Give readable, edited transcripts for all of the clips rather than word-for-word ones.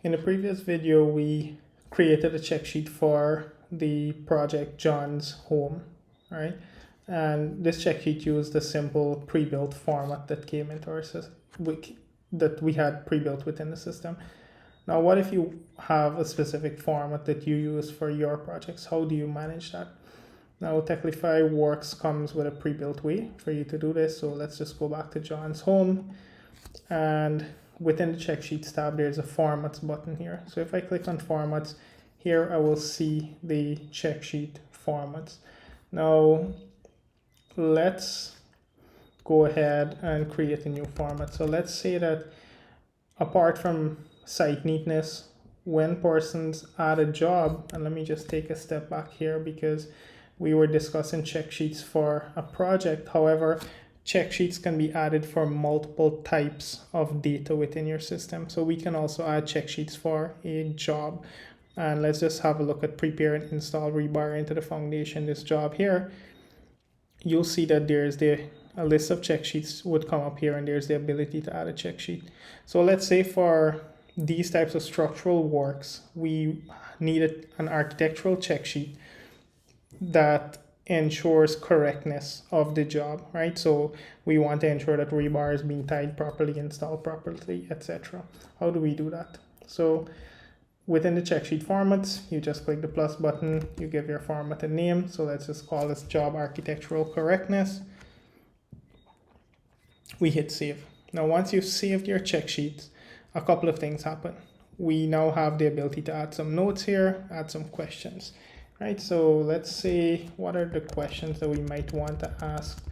In the previous video, we created a check sheet for the project John's Home, right? And this check sheet used a simple pre-built format that came into our system, that we had pre-built within the system. Now, what if you have a specific format that you use for your projects? How do you manage that? Now, Techlify Works comes with a pre-built way for you to do this. So let's just go back to John's Home, and within the check sheets tab, there's a formats button here. So if I click on formats, here I will see the check sheet formats. Now, let's go ahead and create a new format. So let's say that apart from site neatness, when persons add a job, and let me just take a step back here because we were discussing check sheets for a project. However, check sheets can be added for multiple types of data within your system. So we can also add check sheets for a job. And let's just have a look at prepare and install rebar into the foundation, this job here. You'll see that there's a list of check sheets would come up here, and there's the ability to add a check sheet. So let's say for these types of structural works, we needed an architectural check sheet that ensures correctness of the job, right? So we want to ensure that rebar is being tied properly, installed properly, etc. How do we do that? So within the check sheet formats, you just click the plus button, you give your format a name. So let's just call this Job Architectural Correctness. We hit save. Now, once you've saved your check sheets, a couple of things happen. We now have the ability to add some notes here, add some questions, right? So let's say, what are the questions that we might want to ask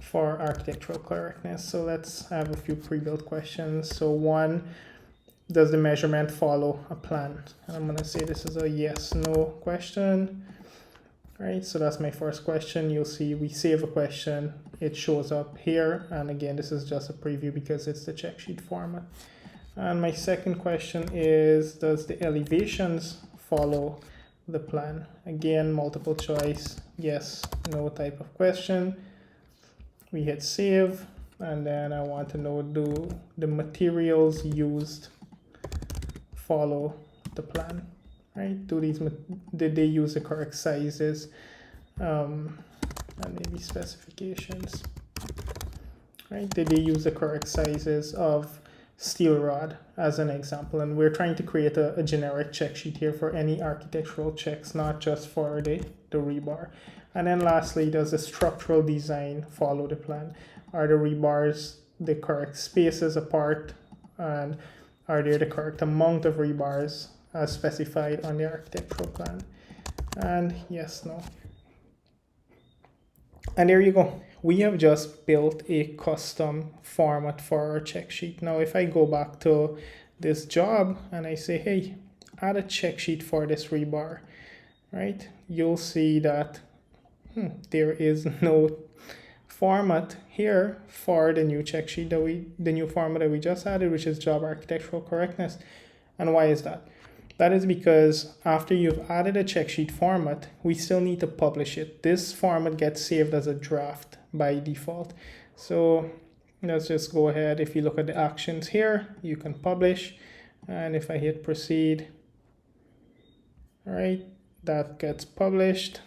for architectural correctness? So let's have a few pre-built questions. So one, does the measurement follow a plan? And I'm gonna say this is a yes, no question, right? So that's my first question. You'll see we save a question, it shows up here. And again, this is just a preview because it's the check sheet format. And my second question is, does the elevations follow the plan? Again, multiple choice, yes, no type of question. We hit save, and then I want to know, do the materials used follow the plan, right? Did they use the correct sizes, and maybe specifications, right? Did they use the correct sizes of steel rod as an example? And we're trying to create a generic check sheet here for any architectural checks, not just for the rebar. And then lastly, does the structural design follow the plan? Are the rebars the correct spaces apart, and are there the correct amount of rebars as specified on the architectural plan? And yes, no. And there you go. We have just built a custom format for our check sheet. Now, if I go back to this job and I say, hey, add a check sheet for this rebar, right? You'll see that there is no format here for the new check sheet the new format that we just added, which is Job Architectural Correctness. And why is that? That is because after you've added a check sheet format, we still need to publish it. This format gets saved as a draft by default. So let's just go ahead. If you look at the actions here, you can publish. And if I hit proceed, all right, that gets published.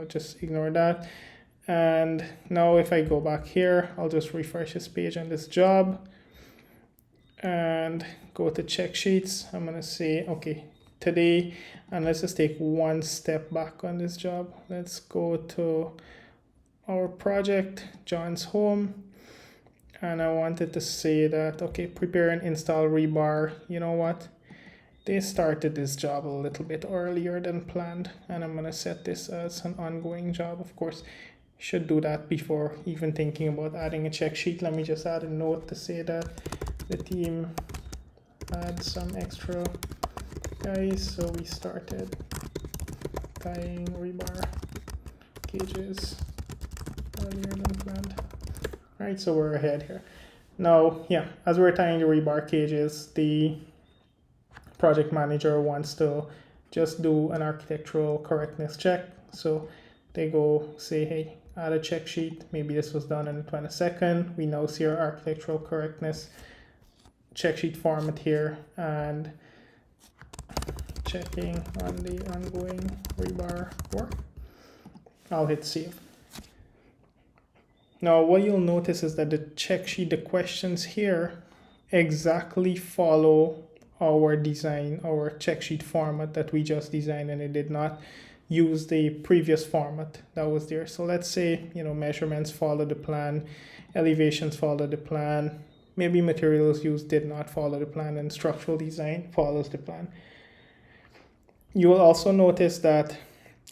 Just ignore that. And now if I go back here, I'll just refresh this page on this job and go to check sheets. I'm gonna say, okay, today, and let's just take one step back on this job. Let's go to our project, John's Home. And I wanted to say that, okay, prepare and install rebar. You know what? They started this job a little bit earlier than planned, and I'm gonna set this as an ongoing job. Of course, should do that before even thinking about adding a check sheet. Let me just add a note to say that the team had some extra guys, so we started tying rebar cages earlier than planned. All right, so we're ahead here. Now, yeah, as we're tying the rebar cages, the project manager wants to just do an architectural correctness check. So they go say, hey, add a check sheet. Maybe this was done on the 22nd. We now see our architectural correctness check sheet format here, and checking on the ongoing rebar work. I'll hit save. Now what you'll notice is that the check sheet, the questions here exactly follow our design, our check sheet format that we just designed, and it did not use the previous format that was there. So let's say, measurements follow the plan, elevations follow the plan, maybe materials used did not follow the plan, and structural design follows the plan. You will also notice that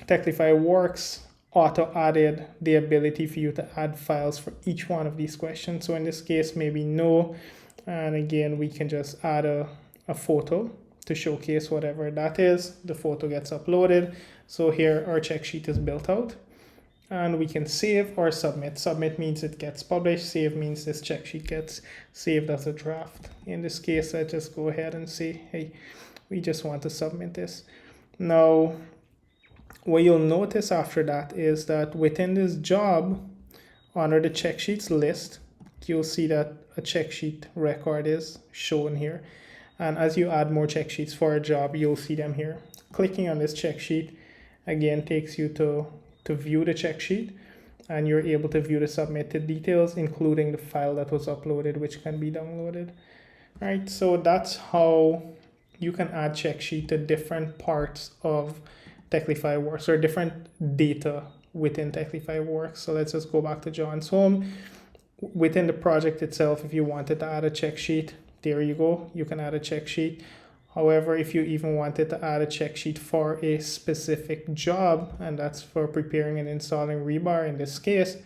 Techlify Works auto-added the ability for you to add files for each one of these questions. So in this case, maybe no. And again, we can just add a photo to showcase whatever that is. The photo gets uploaded. So here our check sheet is built out. And we can save or submit. Submit means it gets published. Save means this check sheet gets saved as a draft. In this case, I just go ahead and say, hey, we just want to submit this. Now, what you'll notice after that is that within this job, under the check sheets list, you'll see that a check sheet record is shown here. And as you add more check sheets for a job, you'll see them here. Clicking on this check sheet again takes you to view the check sheet, and you're able to view the submitted details, including the file that was uploaded, which can be downloaded. All right, so that's how you can add check sheet to different parts of Techlify Works, or different data within Techlify Works. So let's just go back to John's home. Within the project itself, if you wanted to add a check sheet, there you go, you can add a check sheet. However, if you even wanted to add a check sheet for a specific job, and that's for preparing and installing rebar in this case,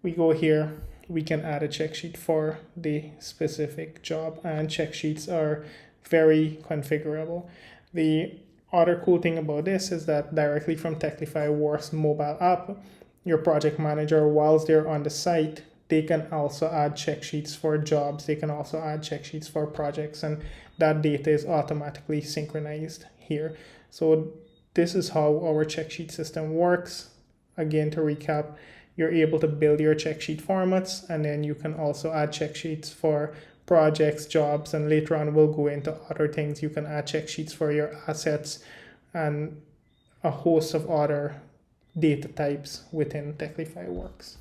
we go here, we can add a check sheet for the specific job, and check sheets are very configurable. The other cool thing about this is that directly from Techlify Works mobile app, your project manager, whilst they're on the site, they can also add check sheets for jobs. They can also add check sheets for projects, and that data is automatically synchronized here. So this is how our check sheet system works. Again, to recap, you're able to build your check sheet formats, and then you can also add check sheets for projects, jobs, and later on we'll go into other things. You can add check sheets for your assets and a host of other data types within Techlify Works.